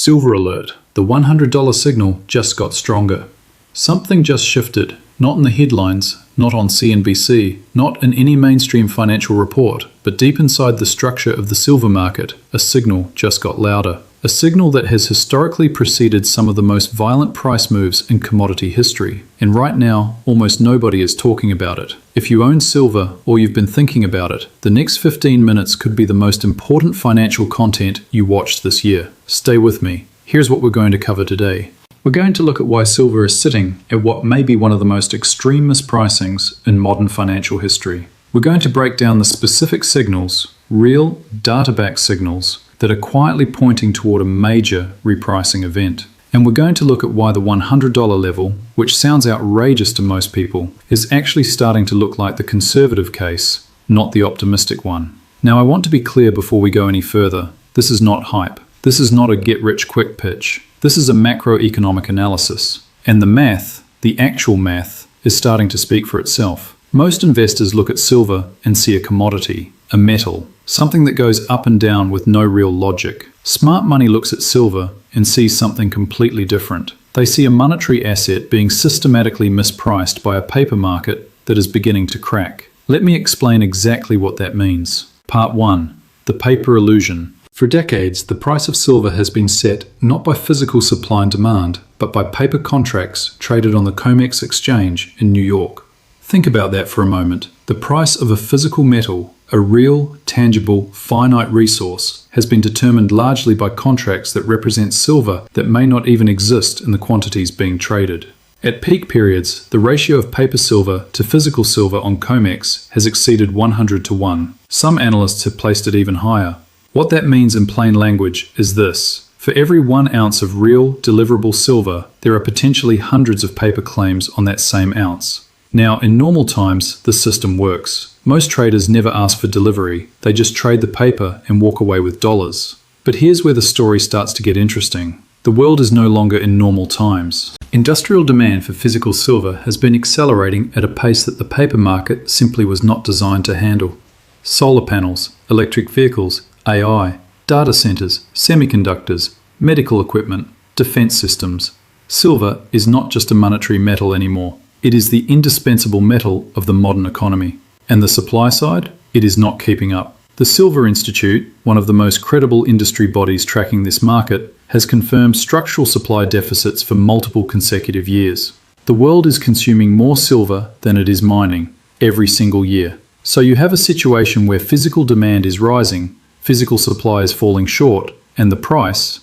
Silver alert, the $100 signal just got stronger. Something just shifted, not in the headlines, not on CNBC, not in any mainstream financial report, but deep inside the structure of the silver market, a signal just got louder. A signal that has historically preceded some of the most violent price moves in commodity history. And right now, almost nobody is talking about it. If you own silver or you've been thinking about it, the next 15 minutes could be the most important financial content you watched this year. Stay with me. Here's what we're going to cover today. We're going to look at why silver is sitting at what may be one of the most extreme mispricings in modern financial history. We're going to break down the specific signals, real, data-backed signals, that are quietly pointing toward a major repricing event. And we're going to look at why the $100 level, which sounds outrageous to most people, is actually starting to look like the conservative case, not the optimistic one. Now, I want to be clear before we go any further. This is not hype. This is not a get-rich-quick pitch. This is a macroeconomic analysis. And the math, the actual math, is starting to speak for itself. Most investors look at silver and see a commodity, a metal, something that goes up and down with no real logic. Smart money looks at silver and sees something completely different. They see a monetary asset being systematically mispriced by a paper market that is beginning to crack. Let me explain exactly what that means. Part 1. The paper illusion. For decades, the price of silver has been set not by physical supply and demand, but by paper contracts traded on the COMEX exchange in New York. Think about that for a moment. The price of a physical metal, a real, tangible, finite resource, has been determined largely by contracts that represent silver that may not even exist in the quantities being traded. At peak periods, the ratio of paper silver to physical silver on COMEX has exceeded 100 to 1. Some analysts have placed it even higher. What that means in plain language is this. For every 1 ounce of real, deliverable silver, there are potentially hundreds of paper claims on that same ounce. Now, in normal times, the system works. Most traders never ask for delivery. They just trade the paper and walk away with dollars. But here's where the story starts to get interesting. The world is no longer in normal times. Industrial demand for physical silver has been accelerating at a pace that the paper market simply was not designed to handle. Solar panels, electric vehicles, AI, data centers, semiconductors, medical equipment, defense systems. Silver is not just a monetary metal anymore. It is the indispensable metal of the modern economy. And the supply side? It is not keeping up. The Silver Institute, one of the most credible industry bodies tracking this market, has confirmed structural supply deficits for multiple consecutive years. The world is consuming more silver than it is mining, every single year. So you have a situation where physical demand is rising, physical supply is falling short, and the price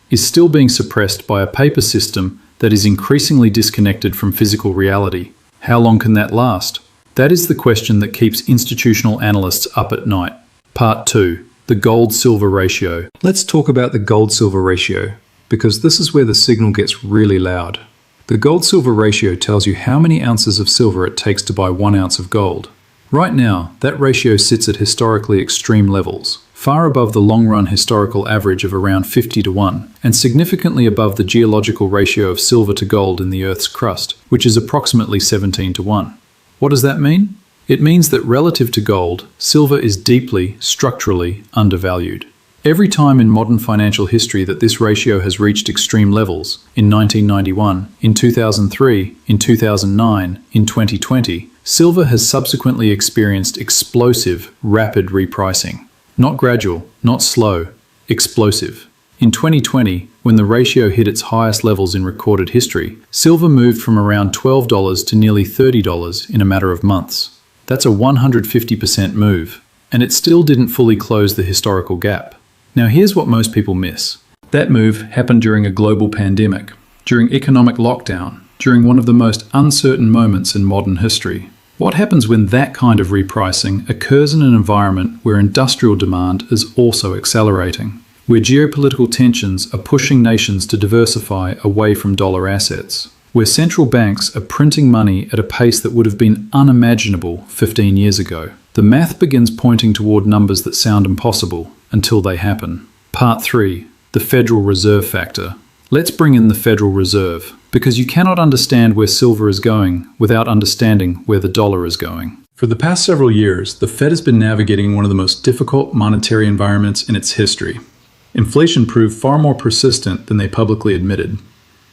is still being suppressed by a paper system that is increasingly disconnected from physical reality. How long can that last? That is the question that keeps institutional analysts up at night. Part 2. The gold-silver ratio. Let's talk about the gold-silver ratio, because this is where the signal gets really loud. The gold-silver ratio tells you how many ounces of silver it takes to buy 1 ounce of gold. Right now, that ratio sits at historically extreme levels, far above the long-run historical average of around 50 to 1, and significantly above the geological ratio of silver to gold in the Earth's crust, which is approximately 17 to 1. What does that mean? It means that relative to gold, silver is deeply, structurally undervalued. Every time in modern financial history that this ratio has reached extreme levels, in 1991, in 2003, in 2009, in 2020, silver has subsequently experienced explosive, rapid repricing. Not gradual, not slow, explosive. In 2020, when the ratio hit its highest levels in recorded history, silver moved from around $12 to nearly $30 in a matter of months. That's a 150% move, and it still didn't fully close the historical gap. Now here's what most people miss. That move happened during a global pandemic, during economic lockdown, during one of the most uncertain moments in modern history. What happens when that kind of repricing occurs in an environment where industrial demand is also accelerating, where geopolitical tensions are pushing nations to diversify away from dollar assets, where central banks are printing money at a pace that would have been unimaginable 15 years ago? The math begins pointing toward numbers that sound impossible until they happen. Part 3. The Federal Reserve Factor. Let's bring in the Federal Reserve, because you cannot understand where silver is going without understanding where the dollar is going. For the past several years, the Fed has been navigating one of the most difficult monetary environments in its history. Inflation proved far more persistent than they publicly admitted.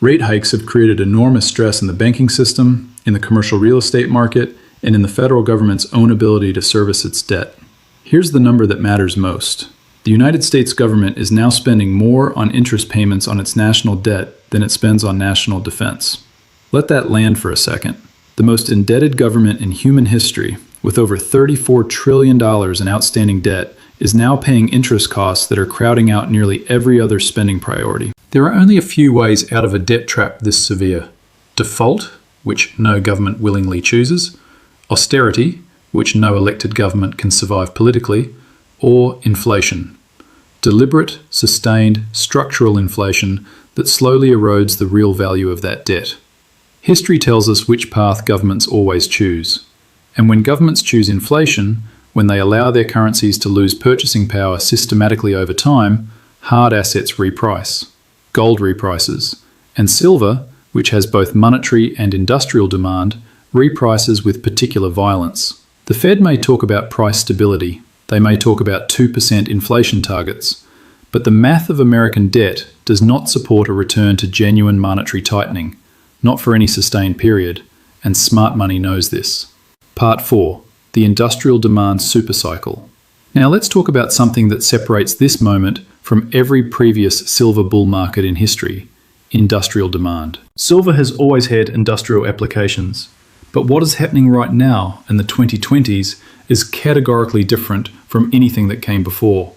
Rate hikes have created enormous stress in the banking system, in the commercial real estate market, and in the federal government's own ability to service its debt. Here's the number that matters most. The United States government is now spending more on interest payments on its national debt than it spends on national defense. Let that land for a second. The most indebted government in human history, with over $34 trillion in outstanding debt, is now paying interest costs that are crowding out nearly every other spending priority. There are only a few ways out of a debt trap this severe. Default, which no government willingly chooses, austerity, which no elected government can survive politically, or inflation. Deliberate, sustained, structural inflation that slowly erodes the real value of that debt. History tells us which path governments always choose. And when governments choose inflation, when they allow their currencies to lose purchasing power systematically over time, hard assets reprice. Gold reprices. And silver, which has both monetary and industrial demand, reprices with particular violence. The Fed may talk about price stability. They may talk about 2% inflation targets. But the math of American debt does not support a return to genuine monetary tightening, not for any sustained period, and smart money knows this. Part 4. The industrial demand supercycle. Now let's talk about something that separates this moment from every previous silver bull market in history: industrial demand. Silver has always had industrial applications, but what is happening right now in the 2020s is categorically different from anything that came before.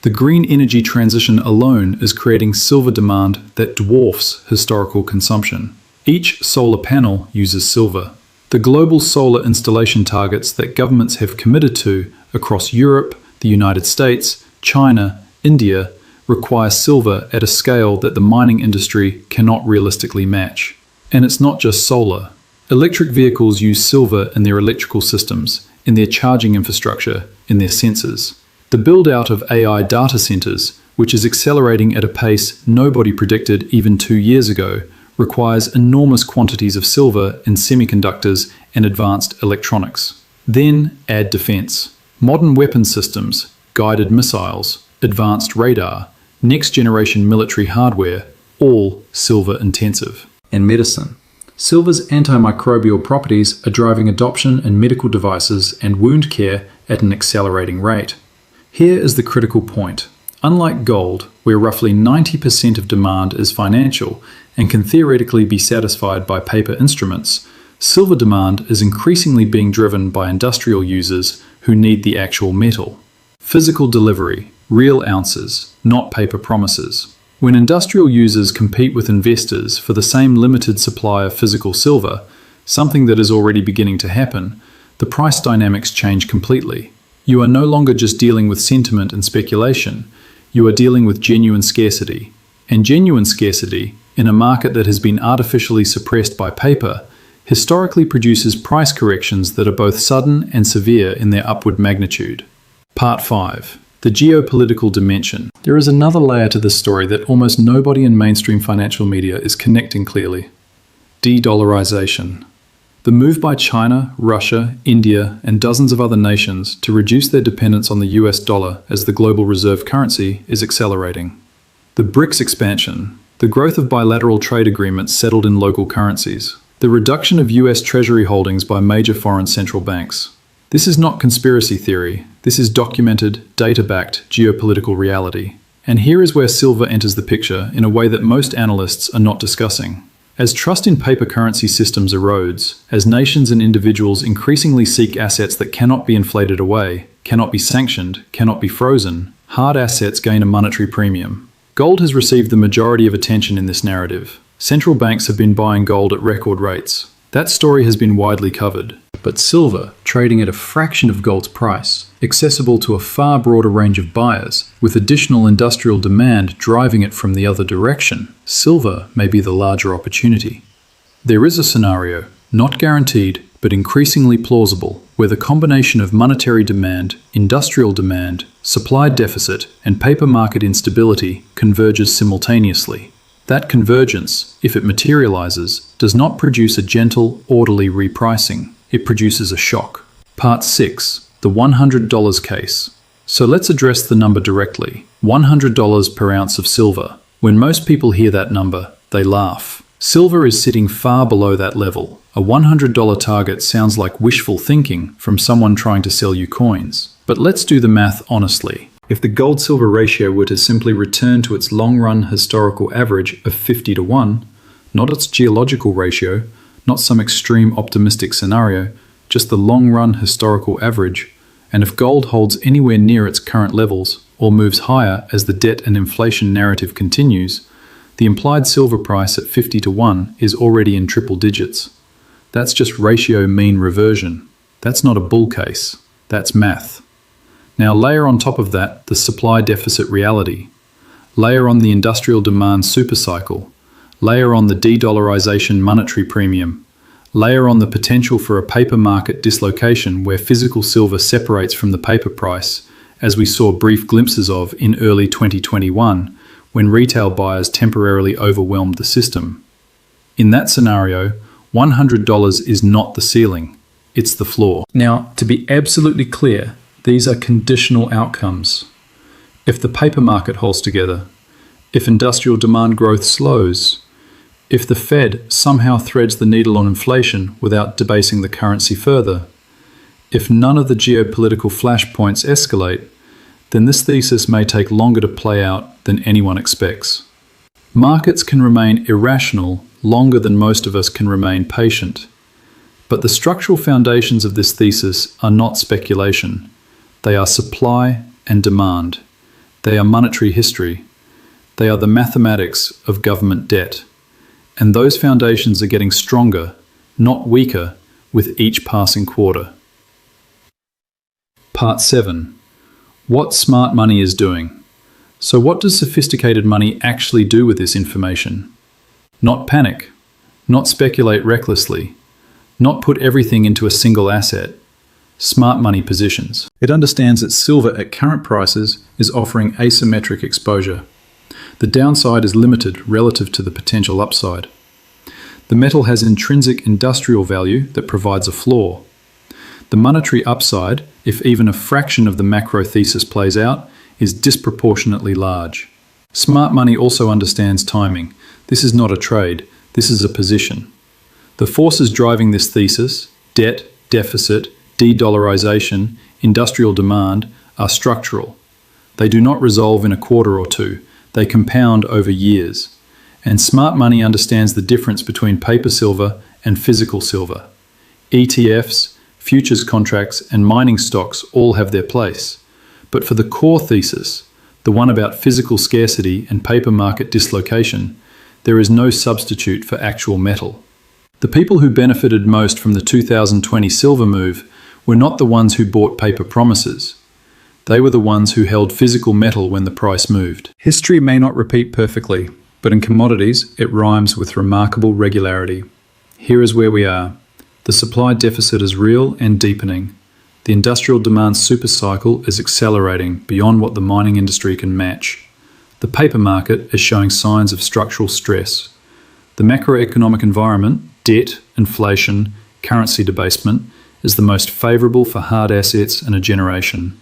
The green energy transition alone is creating silver demand that dwarfs historical consumption. Each solar panel uses silver. The global solar installation targets that governments have committed to across Europe, the United States, China, India require silver at a scale that the mining industry cannot realistically match. And it's not just solar. Electric vehicles use silver in their electrical systems, in their charging infrastructure, in their sensors. The build-out of AI data centers, which is accelerating at a pace nobody predicted even 2 years ago, requires enormous quantities of silver in semiconductors and advanced electronics. Then add defense. Modern weapon systems, guided missiles, advanced radar, next-generation military hardware, all silver-intensive. And medicine. Silver's antimicrobial properties are driving adoption in medical devices and wound care at an accelerating rate. Here is the critical point. Unlike gold, where roughly 90% of demand is financial and can theoretically be satisfied by paper instruments, silver demand is increasingly being driven by industrial users who need the actual metal. Physical delivery, real ounces, not paper promises. When industrial users compete with investors for the same limited supply of physical silver, something that is already beginning to happen, the price dynamics change completely. You are no longer just dealing with sentiment and speculation. You are dealing with genuine scarcity. And genuine scarcity, in a market that has been artificially suppressed by paper, historically produces price corrections that are both sudden and severe in their upward magnitude. Part 5. The geopolitical dimension. There is another layer to this story that almost nobody in mainstream financial media is connecting clearly. De-dollarization. The move by China, Russia, India, and dozens of other nations to reduce their dependence on the US dollar as the global reserve currency is accelerating. The BRICS expansion, the growth of bilateral trade agreements settled in local currencies, the reduction of US Treasury holdings by major foreign central banks. This is not conspiracy theory. This is documented, data-backed geopolitical reality. And here is where silver enters the picture in a way that most analysts are not discussing. As trust in paper currency systems erodes, as nations and individuals increasingly seek assets that cannot be inflated away, cannot be sanctioned, cannot be frozen, hard assets gain a monetary premium. Gold has received the majority of attention in this narrative. Central banks have been buying gold at record rates. That story has been widely covered. But silver, trading at a fraction of gold's price, accessible to a far broader range of buyers, with additional industrial demand driving it from the other direction, silver may be the larger opportunity. There is a scenario, not guaranteed, but increasingly plausible, where the combination of monetary demand, industrial demand, supply deficit, and paper market instability converges simultaneously. That convergence, if it materializes, does not produce a gentle, orderly repricing. It produces a shock. Part 6. The $100 case. So let's address the number directly. $100 per ounce of silver. When most people hear that number, they laugh. Silver is sitting far below that level. A $100 target sounds like wishful thinking from someone trying to sell you coins. But let's do the math honestly. If the gold-silver ratio were to simply return to its long-run historical average of 50 to 1, not its geological ratio, not some extreme optimistic scenario, just the long-run historical average, and if gold holds anywhere near its current levels or moves higher as the debt and inflation narrative continues, the implied silver price at 50 to 1 is already in triple digits. That's just ratio mean reversion. That's not a bull case. That's math. Now layer on top of that the supply deficit reality. Layer on the industrial demand supercycle. Layer on the de-dollarization monetary premium. Layer on the potential for a paper market dislocation where physical silver separates from the paper price, as we saw brief glimpses of in early 2021, when retail buyers temporarily overwhelmed the system. In that scenario, $100 is not the ceiling, it's the floor. Now, to be absolutely clear, these are conditional outcomes. If the paper market holds together, if industrial demand growth slows, if the Fed somehow threads the needle on inflation without debasing the currency further, if none of the geopolitical flashpoints escalate, then this thesis may take longer to play out than anyone expects. Markets can remain irrational longer than most of us can remain patient. But the structural foundations of this thesis are not speculation. They are supply and demand. They are monetary history. They are the mathematics of government debt. And those foundations are getting stronger, not weaker, with each passing quarter. Part 7. What smart money is doing. So what does sophisticated money actually do with this information? Not panic, not speculate recklessly, not put everything into a single asset. Smart money positions. It understands that silver at current prices is offering asymmetric exposure. The downside is limited relative to the potential upside. The metal has intrinsic industrial value that provides a floor. The monetary upside, if even a fraction of the macro thesis plays out, is disproportionately large. Smart money also understands timing. This is not a trade, this is a position. The forces driving this thesis, debt, deficit, de-dollarization, industrial demand, are structural. They do not resolve in a quarter or two, they compound over years. And smart money understands the difference between paper silver and physical silver. ETFs, futures contracts, and mining stocks all have their place. But for the core thesis, the one about physical scarcity and paper market dislocation, there is no substitute for actual metal. The people who benefited most from the 2020 silver move were not the ones who bought paper promises. They were the ones who held physical metal when the price moved. History may not repeat perfectly, but in commodities, it rhymes with remarkable regularity. Here is where we are. The supply deficit is real and deepening. The industrial demand supercycle is accelerating beyond what the mining industry can match. The paper market is showing signs of structural stress. The macroeconomic environment, debt, inflation, currency debasement, is the most favourable for hard assets in a generation.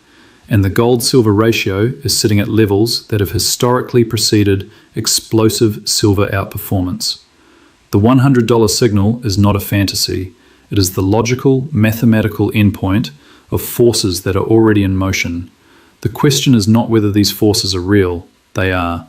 And the gold-silver ratio is sitting at levels that have historically preceded explosive silver outperformance. The $100 signal is not a fantasy. It is the logical, mathematical endpoint of forces that are already in motion. The question is not whether these forces are real. They are.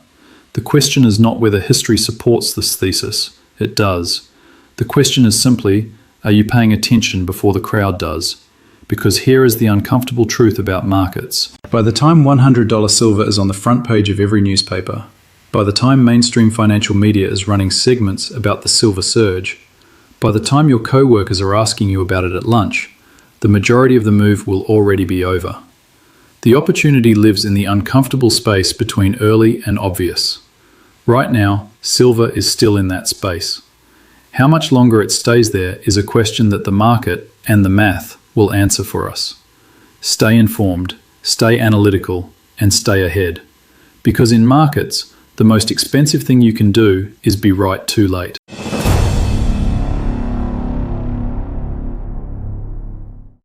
The question is not whether history supports this thesis. It does. The question is simply, are you paying attention before the crowd does? Because here is the uncomfortable truth about markets. By the time $100 silver is on the front page of every newspaper, by the time mainstream financial media is running segments about the silver surge, by the time your co-workers are asking you about it at lunch, the majority of the move will already be over. The opportunity lives in the uncomfortable space between early and obvious. Right now, silver is still in that space. How much longer it stays there is a question that the market and the math will answer for us. Stay informed, stay analytical, and stay ahead. Because in markets, the most expensive thing you can do is be right too late.